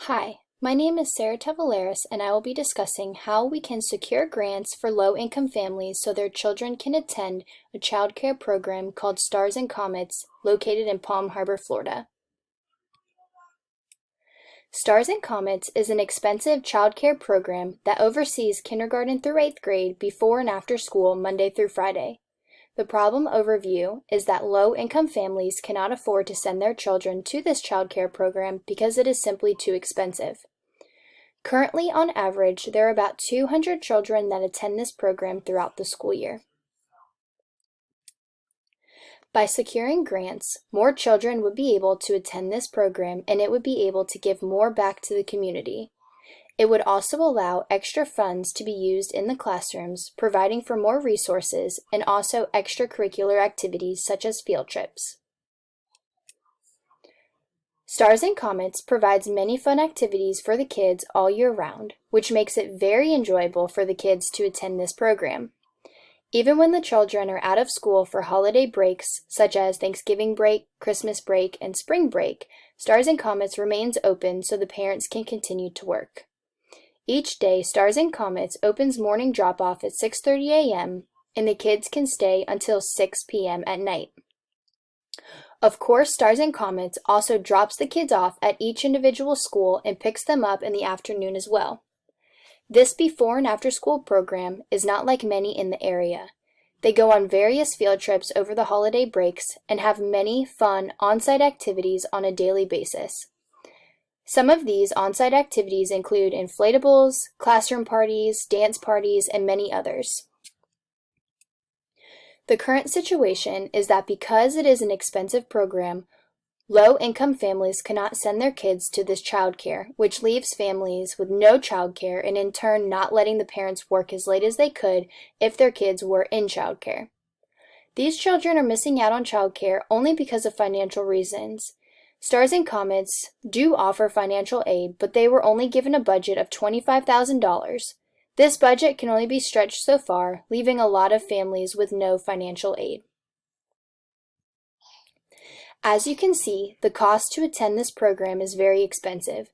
Hi, my name is Sara Tavoularis, and I will be discussing how we can secure grants for low-income families so their children can attend a child care program called Stars and Comets located in Palm Harbor, Florida. Stars and Comets is an expensive child care program that oversees kindergarten through 8th grade before and after school Monday through Friday. The problem overview is that low-income families cannot afford to send their children to this child care program because it is simply too expensive. Currently, on average, there are about 200 children that attend this program throughout the school year. By securing grants, more children would be able to attend this program and it would be able to give more back to the community. It would also allow extra funds to be used in the classrooms, providing for more resources and also extracurricular activities such as field trips. Stars and Comets provides many fun activities for the kids all year round, which makes it very enjoyable for the kids to attend this program. Even when the children are out of school for holiday breaks, such as Thanksgiving break, Christmas break, and spring break, Stars and Comets remains open so the parents can continue to work. Each day, Stars and Comets opens morning drop-off at 6:30 a.m., and the kids can stay until 6 p.m. at night. Of course, Stars and Comets also drops the kids off at each individual school and picks them up in the afternoon as well. This before and after school program is not like many in the area. They go on various field trips over the holiday breaks and have many fun on-site activities on a daily basis. Some of these on-site activities include inflatables, classroom parties, dance parties, and many others. The current situation is that because it is an expensive program, low-income families cannot send their kids to this childcare, which leaves families with no childcare and in turn not letting the parents work as late as they could if their kids were in childcare. These children are missing out on childcare only because of financial reasons. Stars and Comets do offer financial aid, but they were only given a budget of $25,000. This budget can only be stretched so far, leaving a lot of families with no financial aid. As you can see, the cost to attend this program is very expensive.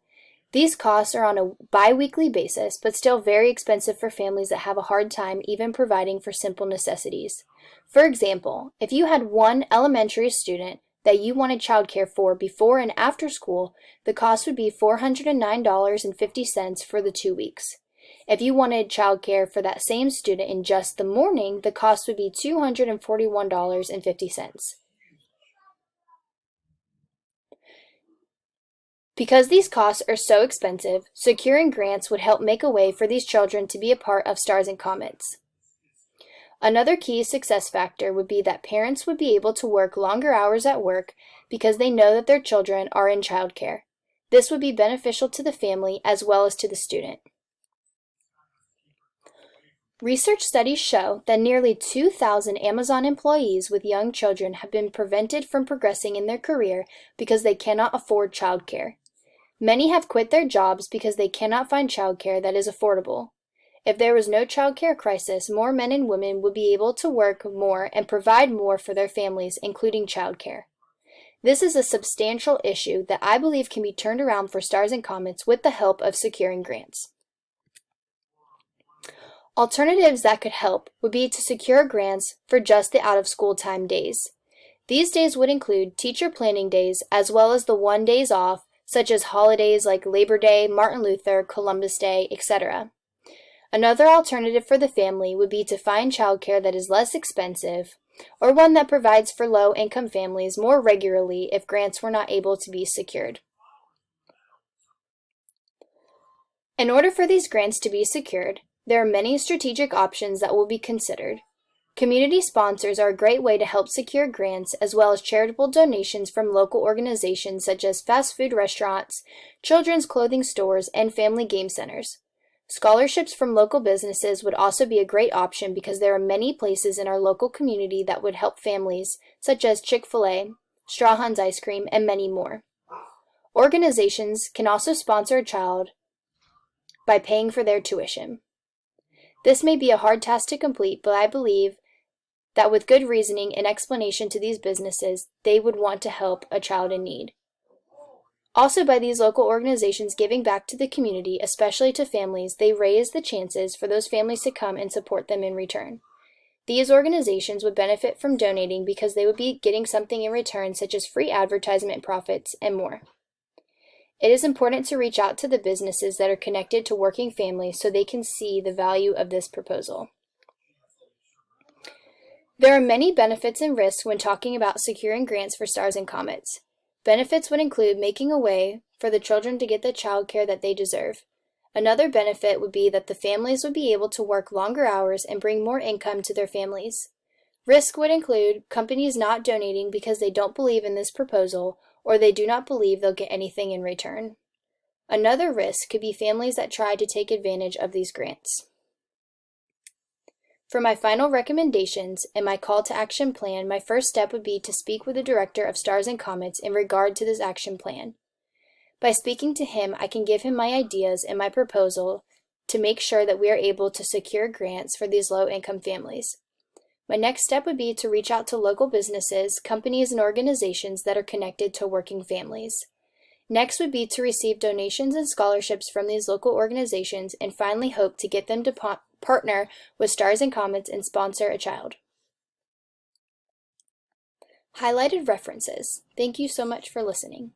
These costs are on a bi-weekly basis, but still very expensive for families that have a hard time even providing for simple necessities. For example, if you had one elementary student that you wanted childcare for before and after school, the cost would be $409.50 for the 2 weeks. If you wanted childcare for that same student in just the morning, the cost would be $241.50. Because these costs are so expensive, securing grants would help make a way for these children to be a part of Stars and Comets. Another key success factor would be that parents would be able to work longer hours at work because they know that their children are in childcare. This would be beneficial to the family as well as to the student. Research studies show that nearly 2,000 Amazon employees with young children have been prevented from progressing in their career because they cannot afford childcare. Many have quit their jobs because they cannot find childcare that is affordable. If there was no childcare crisis, more men and women would be able to work more and provide more for their families, including childcare. This is a substantial issue that I believe can be turned around for Stars and Comets with the help of securing grants. Alternatives that could help would be to secure grants for just the out-of-school time days. These days would include teacher planning days as well as the 1 days off, such as holidays like Labor Day, Martin Luther, Columbus Day, etc. Another alternative for the family would be to find childcare that is less expensive, or one that provides for low-income families more regularly if grants were not able to be secured. In order for these grants to be secured, there are many strategic options that will be considered. Community sponsors are a great way to help secure grants, as well as charitable donations from local organizations such as fast food restaurants, children's clothing stores, and family game centers. Scholarships from local businesses would also be a great option because there are many places in our local community that would help families, such as Chick-fil-A, Strawhan's Ice Cream, and many more. Organizations can also sponsor a child by paying for their tuition. This may be a hard task to complete, but I believe that with good reasoning and explanation to these businesses, they would want to help a child in need. Also, by these local organizations giving back to the community, especially to families, they raise the chances for those families to come and support them in return. These organizations would benefit from donating because they would be getting something in return, such as free advertisement profits and more. It is important to reach out to the businesses that are connected to working families so they can see the value of this proposal. There are many benefits and risks when talking about securing grants for Stars and Comets. Benefits would include making a way for the children to get the child care that they deserve. Another benefit would be that the families would be able to work longer hours and bring more income to their families. Risk would include companies not donating because they don't believe in this proposal or they do not believe they'll get anything in return. Another risk could be families that try to take advantage of these grants. For my final recommendations and my call to action plan, my first step would be to speak with the director of Stars and Comets in regard to this action plan. By speaking to him, I can give him my ideas and my proposal to make sure that we are able to secure grants for these low-income families. My next step would be to reach out to local businesses, companies, and organizations that are connected to working families. Next would be to receive donations and scholarships from these local organizations and finally hope to get them to partner with Stars and Comets and sponsor a child. Highlighted references. Thank you so much for listening.